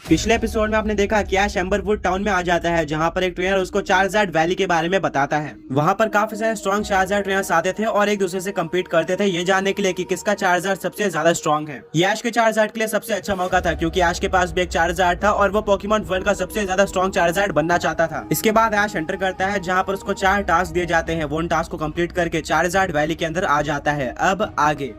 पिछले एपिसोड में आपने देखा कि ऐश एम्बरवुड टाउन में आ जाता है, जहां पर एक ट्रेनर उसको चार्जार्ड वैली के बारे में बताता है। वहां पर काफी सारे स्ट्रॉन्ग चार्जार्ड ट्रेनर्स आते थे और एक दूसरे से कम्पीट करते थे ये जानने के लिए कि किसका चार्जार्ड सबसे ज्यादा स्ट्रॉन्ग है। ये ऐश के चार्जार्ड के लिए सबसे अच्छा मौका था, क्योंकि ऐश के पास भी एक चार्जार्ड था और वो पोकेमॉन वर्ल्ड का सबसे ज्यादा स्ट्रॉन्ग चार्जार्ड बनना चाहता था। इसके बाद ऐश एंटर करता है, जहाँ पर उसको 4 टास्क दिए जाते हैं। वो उन टास्क को कम्प्लीट करके चार्जार्ड वैली के अंदर आ जाता है। अब आगे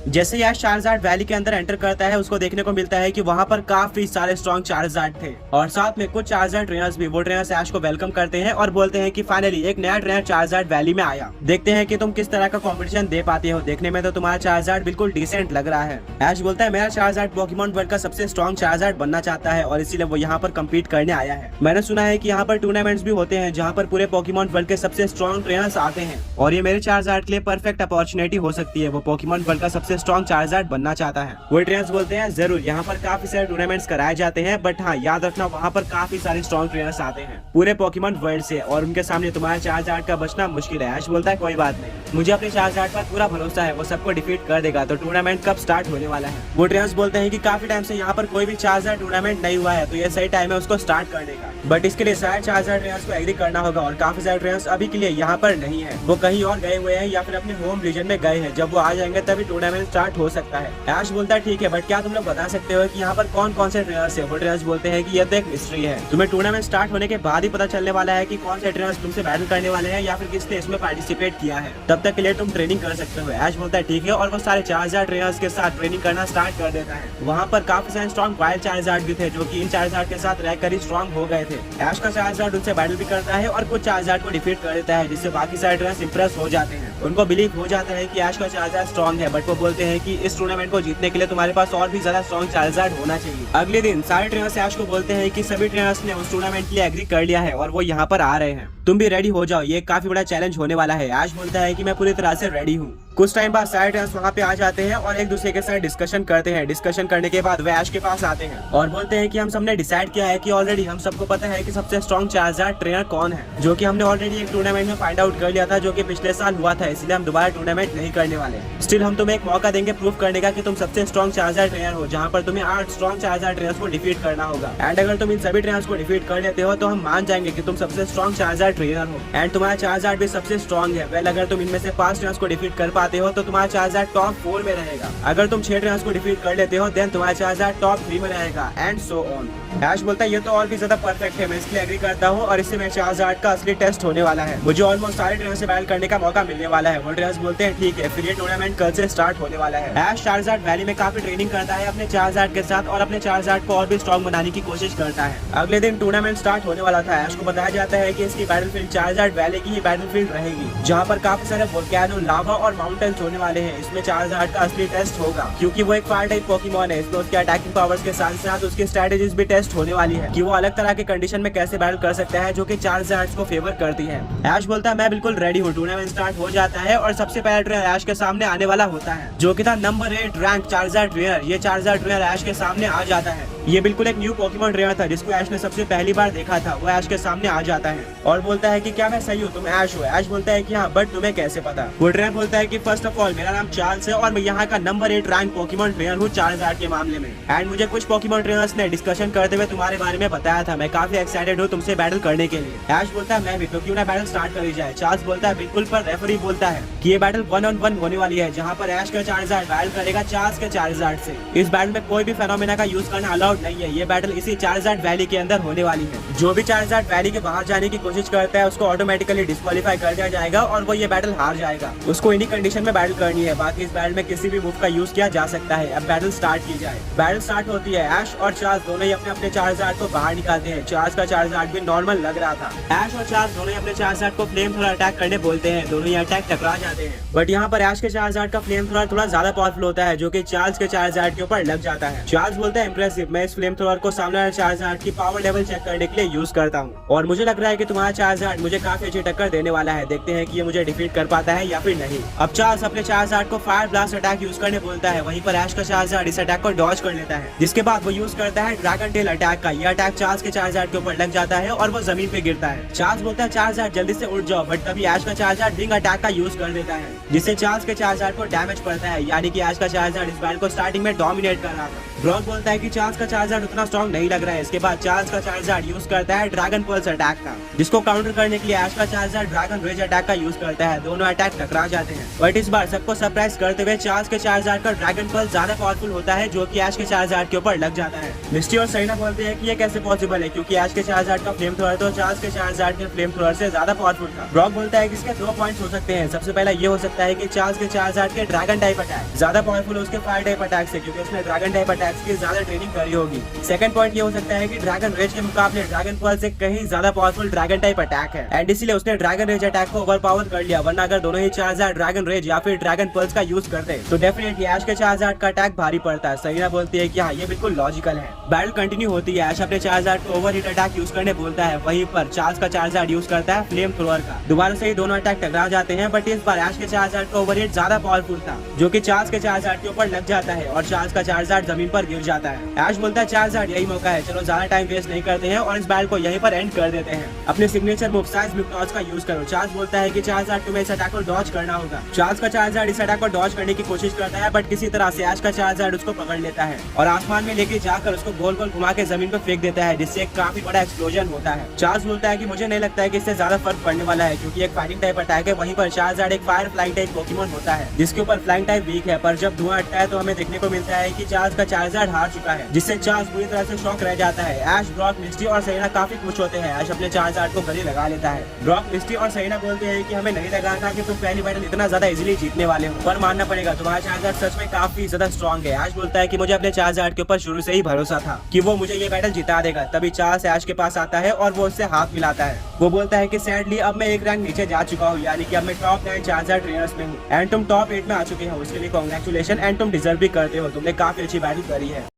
जैसे ही ऐश चार्जार्ड वैली के अंदर एंटर करता है, उसको देखने को मिलता है कि वहां पर काफी सारे स्ट्रॉन्ग चार्जार्ड थे और साथ में कुछ चार्जार्ड ट्रेनर्स भी। वो ट्रेनर्स ऐश को वेलकम करते हैं और बोलते हैं कि फाइनली एक नया ट्रेनर चार्जार्ड वैली में आया। देखते हैं कि तुम किस तरह का कंपटीशन दे पाते हो। देखने में तो तुम्हारा चार्जार्ड बिल्कुल डिसेंट लग रहा है। ऐश बोलता है मेरा चार्जार्ड पोकेमॉन वर्ल्ड का सबसे स्ट्रॉन्ग चार्जार्ड बनना चाहता है और इसीलिए वो यहाँ पर कम्पीट करने आया है। मैंने सुना है कि यहाँ पर टूर्नामेंट्स भी होते हैं, जहाँ पर पूरे पोकेमॉन वर्ल्ड के सबसे स्ट्रॉन्ग ट्रेनर्स आते हैं और ये मेरे चार्जार्ड के लिए परफेक्ट अपॉर्चुनिटी हो सकती है। वो पोकेमॉन वर्ल्ड का सबसे स्ट्रॉन्ग चार्जार्ड बनना चाहता है। वो ट्रेनर्स बोलते हैं जरूर, यहाँ पर काफी सारे टूर्नामेंट्स कराए जाते हैं, बट हाँ याद रखना वहाँ पर काफी सारे स्ट्रॉन्ग ट्रेनर्स आते हैं पूरे पोकेमॉन वर्ल्ड से और उनके सामने तुम्हारा चार्जार्ड का बचना मुश्किल है। ऐश बोलता है कोई बात नहीं, मुझे अपने चार्जार्ड पर पूरा भरोसा है, वो सबको डिफीट कर देगा। तो टूर्नामेंट कब स्टार्ट होने वाला है? वो ट्रेनर्स बोलते हैं कि काफी टाइम से यहाँ पर कोई भी चार्जार्ड टूर्नामेंट नहीं हुआ है, तो ये सही टाइम है उसको स्टार्ट करने का। बट इसके लिए सारे चार्जार्ड ट्रेनर्स को एग्री करना होगा और काफी सारे ट्रेनर्स अभी के लिए यहाँ पर नहीं है। वो कहीं और गए हुए हैं या फिर अपने होम रीजन में गए हैं। जब वो आ जाएंगे तभी टूर्नामेंट स्टार्ट हो सकता है। ऐश बोलता है ठीक है, बट क्या तुम लोग बता सकते हो कि यहाँ पर कौन कौन से ट्रेनर्स है? वो ट्रेनर्स बोलते हैं कि यह तो एक मिस्ट्री है, तुम्हें टूर्नामेंट स्टार्ट होने के बाद ही पता चलने वाला है कि कौन से ट्रेनर्स तुमसे बैटल करने वाले हैं या फिर किसने इसमें पार्टिसिपेट किया है। तब तक के लिए तुम ट्रेनिंग कर सकते हो। ऐश बोलता है ठीक है और वो सारे चार्जार्ड ट्रेनर्स के साथ ट्रेनिंग करना स्टार्ट कर देता है। वहाँ पर काफी सारे स्ट्रॉन्ग वाइल्ड चार्जार्ड भी थे, जो कि इन चार्जार्ड के साथ रहकर ही स्ट्रॉन्ग हो गए थे। ऐश का चार्जार्ड उनसे बैटल भी करता है और कुछ चार्जार्ड को डिफीट कर देता है, जिससे बाकी सारे ट्रेनर्स इंप्रेस हो जाते हैं। उनको बिलीव हो जाता है कि ऐश का चार्जार्ड स्ट्रॉन्ग है, बट वो बोलते हैं कि इस टूर्नामेंट को जीतने के लिए तुम्हारे पास और भी ज्यादा स्ट्रॉन्ग चार्जार्ड होना चाहिए। अगले दिन सारे ट्रेनर्स ऐश को बोलते हैं कि सभी ट्रेनर्स ने उस टूर्नामेंट के लिए एग्री कर लिया है और वो यहाँ पर आ रहे हैं, तुम भी रेडी हो जाओ, ये काफी बड़ा चैलेंज होने वाला है। ऐश बोलता है कि मैं पूरी तरह से रेडी हूँ। कुछ टाइम बाद सारे ट्रेनर्स वहाँ पे आ जाते हैं और एक दूसरे के साथ डिस्कशन करते हैं। डिस्कशन करने के बाद वे ऐश के पास आते हैं और बोलते हैं कि हम सबने डिसाइड किया है कि ऑलरेडी हम सबको पता है कि सबसे स्ट्रॉन्ग चार्जार्ड ट्रेनर कौन है, जो कि हमने ऑलरेडी एक टूर्नामेंट में फाइंड आउट कर लिया था, जो कि पिछले साल हुआ था। इसलिए हम दोबारा टूर्नामेंट नहीं करने वाले। स्टिल हम तुम्हें एक मौका देंगे प्रूव करने का कि तुम सबसे स्ट्रॉन्ग चार्जार्ड ट्रेनर हो, जहाँ पर तुम्हें 8 स्ट्रॉन्ग चार्जार्ड ट्रेनर्स को डिफीट करना होगा। एंड अगर तुम इन सभी ट्रेनर्स को डिफीट कर लेते हो तो हम मान जाएंगे कि तुम सबसे स्ट्रॉन्ग चार्जार्ड ट्रेनर हो एंड तुम्हारा चार्जार्ड भी सबसे स्ट्रॉन्ग है। वेल, अगर तुम इनमें से 5 ट्रेनर्स को डिफीट कर पाते हो तो तुम्हारा चार्जार्ड टॉप 4 में रहेगा। अगर तुम 6 ट्रेनर्स को डिफीट कर लेते हो देन तुम्हारा चार्जार्ड टॉप 3 में रहेगा एंड सो ऑन। ऐश बोलता है ये तो और भी ज्यादा परफेक्ट है, मैं इसके लिए एग्री करता हूँ और इससे मेरे चार्जार्ड का असली टेस्ट होने वाला है। मुझे ऑलमोस्ट सारे ट्रेनर्स से बैटल करने का मौका मिलने वाला है। वो ट्रेनर्स बोलते हैं ठीक है, फिर ये टूर्नामेंट कल से स्टार्ट होने वाला है। ऐश चार्जार्ड वैली में काफी ट्रेनिंग करता है अपने चार्जार्ड के साथ और अपने चार्जार्ड को और भी स्ट्रॉन्ग बनाने की कोशिश करता है। अगले दिन टूर्नामेंट स्टार्ट होने वाला था। ऐश को बताया जाता है कि इसकी बैटलफील्ड चार्जार्ड वैली की ही बैटलफील्ड रहेगी, जहाँ पर काफी सारे वोल्केनो, लावा और माउंटेन्स होने वाले हैं। इसमें चार्जार्ड का असली टेस्ट होगा, क्योंकि वो एक फायर टाइप पोकेमॉन है। इसमें उसके अटैकिंग पावर्स के साथ साथ उसकी स्ट्रेटेजीज भी टेस्ट होने वाली है कि वो अलग तरह के कंडीशन में कैसे बैटल कर सकता है, जो कि चार्जार्ड्स को फेवर करती है। ऐश बोलता है मैं बिल्कुल रेडी हूँ। टूर्नामेंट स्टार्ट हो जाता है और सबसे पहला ट्रेनर ऐश के सामने आने वाला होता है, जो कि था नंबर 8 रैंक चार्जार्ड ट्रेनर। ये चार्जार्ड ट्रेनर ऐश के सामने आ जाता है। ये बिल्कुल एक न्यू पोकेमॉन ट्रेनर था, जिसको ऐश ने सबसे पहली बार देखा था। वो ऐश के सामने आ जाता है और बोलता है कि क्या मैं सही हूँ, तुम ऐश हो? ऐश बोलता है कि हाँ, बट तुम्हें कैसे पता? वो ट्रेनर बोलता है कि फर्स्ट ऑफ ऑल मेरा नाम चार्ल्स है और मैं यहाँ का नंबर 8 रैंक पोकेमॉन ट्रेनर हूँ चार्जार्ड के मामले में। एंड मुझे कुछ पोकेमॉन ट्रेनर्स ने डिस्कशन करते हुए तुम्हारे बारे में बताया था। मैं काफी एक्साइटेड हूँ तुमसे बैटल करने के लिए। ऐश बोलता है मैं भी, तो क्यों ना बैटल स्टार्ट करी जाए। चार्ल्स बोलता है बिल्कुल, पर रेफरी बोलता है कि ये बैटल 1-on-1 होने वाली है, जहाँ पर ऐश का चार्जार्ड बैटल करेगा चार्ल्स के चार्जार्ड से। इस बैटल में कोई भी फेनोमेना का यूज करना अलाउड नहीं है। ये बैटल इसी चार्जार्ड वैली के अंदर होने वाली है। जो भी चार्जार्ड वैली के बाहर जाने की कोशिश करता है उसको ऑटोमेटिकली डिस्क्वालीफाई कर दिया जाएगा और वो ये बैटल हार जाएगा। उसको इन्हीं कंडीशन में बैटल करनी है। बाकी इस बैटल में किसी भी मूव का यूज किया जा सकता है। अब बैटल स्टार्ट की जाए। बैटल स्टार्ट होती है। ऐश और चार्ल्स दोनों ही अपने अपने चार्जार्ड को बाहर निकालते हैं। चार्ल्स का चार्जार्ड भी नॉर्मल लग रहा था। ऐश और चार्ल्स दोनों ही अपने चार्जार्ड को फ्लेम थ्रोअर अटैक करने बोलते हैं। दोनों ही अटैक टकरा जाते हैं, बट यहाँ पर ऐश के चार्जार्ड का फ्लेम थ्रोअर थोड़ा ज्यादा पावरफुल होता है, जो कि चार्ल्स के चार्जार्ड के ऊपर लग जाता है। चार्ल्स बोलता है इंप्रेसिव, मैं इस फ्लेम थ्रोअर को सामने वाले चार्जार्ड की पावर लेवल चेक करने के लिए यूज करता हूँ और मुझे लग रहा है कि तुम्हारा चार्जर्ड मुझे काफी अच्छी टक्कर देने वाला है। देखते हैं कि ये मुझे डिफीट कर पाता है या फिर नहीं। अब चार्ल्स अपने चार्जर्ड को फायर ब्लास्ट अटैक यूज करने बोलता है। वहीं पर ऐश का चार्जर्ड इस अटैक को डॉज कर लेता है, जिसके बाद वो यूज करता है ड्रैगन टेल अटैक का। यह अटैक चार्ल्स के चार्जर्ड के ऊपर लग जाता है और वो जमीन पे गिरता है। चार्ल्स बोलता है चार्जर्ड जल्दी से उठ जाओ, बट तभी ऐश का चार्जर्ड रिंग अटैक का यूज कर देता है, जिससे चार्ल्स के चार्जर्ड को डैमेज पड़ता है। यानी कि ऐश का चार्जर्ड इस बैटल को स्टार्टिंग में डोमिनेट कर रहा था। ब्रॉक बोलता है कि चार्ल्स का चार्जर्ड उतना स्ट्रॉन्ग नहीं लग रहा है। इसके बाद चार्ल्स का चार्जर्ड यूज करता है ड्रैगन पल्स अटैक का, जिसको काउंटर करने के लिए ऐश का चार्जर्ड ड्रैगन रेज अटैक का यूज करता है। दोनों अटैक टकरा जाते हैं, बट इस बार सबको सरप्राइज करते हुए चार्ल्स के चार्जर्ड का ड्रैगन पल्स ज्यादा पावरफुल होता है, जो कि ऐश के चार्जर्ड के ऊपर लग जाता है। मिस्टी और सैना बोलते हैं कि ये कैसे पॉसिबल है, क्योंकि ऐश के चार्जर्ड का फ्लेम थ्रोअर तो चार्ल्स के चार्जर्ड के फ्लेम थ्रोअर से ज्यादा पावरफुल था। ब्रॉक बोलता है कि इसके 2 पॉइंट्स हो सकते हैं। सबसे पहला ये हो सकता है कि चार्ल्स के चार्जर्ड के ड्रैगन टाइप अटैक ज्यादा पावरफुल है उसके फायर टाइप अटैक से, क्योंकि उसने ड्रैगन टाइप अटैक्स की ज्यादा ट्रेनिंग करी होगी। सेकंड पॉइंट ये हो सकता है कि ड्रैगन रेज के मुकाबले ड्रैगन पल्स से कहीं ज्यादा पावरफुल ड्रैगन टाइप अटैक है, एंड इसीलिए उसने ड्रैगन रेज अटैक को ओवरपावर कर लिया। वरना अगर दोनों ही चार्जर्ड ड्रैगन रेज या फिर ड्रैगन पल्स का यूज करते तो डेफिनेटली ऐश के चार्जर्ड का अटैक भारी पड़ता है। सहीना बोलती है कि हाँ, ये बिल्कुल लॉजिकल है। बैटल कंटिन्यू होती है। ऐश अपने चार्जर्ड को ओवरहीट अटैक यूज करने बोलता है। वहीं पर चार्ल्स का चार्जर्ड यूज करता है फ्लेम थ्रोअर का। दोबारा से ही दोनों अटैक टकरा जाते हैं, बट इस बार ऐश के चार्जर्ड का ओवरहीट ज्यादा पावरफुल था, जो कि चार्ल्स के चार्जर्ड के ऊपर लग जाता है और चार्ल्स का चार्जर्ड जमीन पर गिर जाता है। ऐश बोलता है चार्जर्ड यही मौका है, चलो ज्यादा टाइम वेस्ट नहीं करते हैं और इस बैटल को यहीं पर एंड कर देते हैं। अपने सिग्नेचर मूव साइज का यूज करो। चार्ल्स बोलता है कि चार्जर्ड तुम्हें इस अटैक को डॉज करना होगा। चार्ल्स का चार्जर्ड इस अटैक को डॉज करने की कोशिश करता है, बट किसी तरह से ऐश का चार्जर्ड उसको पकड़ लेता है और आसमान में लेके जाकर उसको गोल गोल घुमा के जमीन पर फेंक देता है, जिससे एक काफी बड़ा एक्सप्लोजन होता है। चार्ल्स बोलता है कि मुझे नहीं लगता है कि इससे ज्यादा फर्क पड़ने वाला है, क्योंकि एक फाइटिंग टाइप अटैक है। वहीं पर चार्जर्ड एक फायर फ्लाइंग टाइप पोकेमॉन होता है, जिसके ऊपर फ्लाइंग टाइप वीक है। पर जब धुआं हटता है तो हमें देखने को मिलता है कि चार्ल्स का चार्जर्ड हार चुका है, जिससे चार्ल्स पूरी तरह से शॉक रह जाता है। ऐश, ब्रॉक, मिस्टी और सैना काफी खुश होते हैं। ऐश अपने चार्जर्ड को गले लगा लेता है। ब्रॉक, मिस्टी और सैना बोलते हैं कि हमें नहीं लगा था कि तुम पहली बैटल इतना ज्यादा इजीली जीतने वाले हो, पर मानना पड़ेगा तुम्हारा चार्जर्ड सच में काफी ज्यादा स्ट्रॉन्ग है। ऐश बोलता है कि मुझे अपने चार्जर्ड के ऊपर शुरू से ही भरोसा था कि वो मुझे ये बैटल जिता देगा। तभी चार्ल्स ऐश के पास आता है और वो उससे हाथ मिलाता है। वो बोलता है कि सैडली अब मैं एक रैंक नीचे जा चुका हूँ, यानी कि अब मैं टॉप 9 चार्जर्ड ट्रेनर्स में हूँ, एंड तुम टॉप 8 में आ चुके हो। उसके लिए कांग्रेचुलेशन, एंड तुम डिजर्व भी करते हो। तुमने काफी अच्छी बैटल करी है।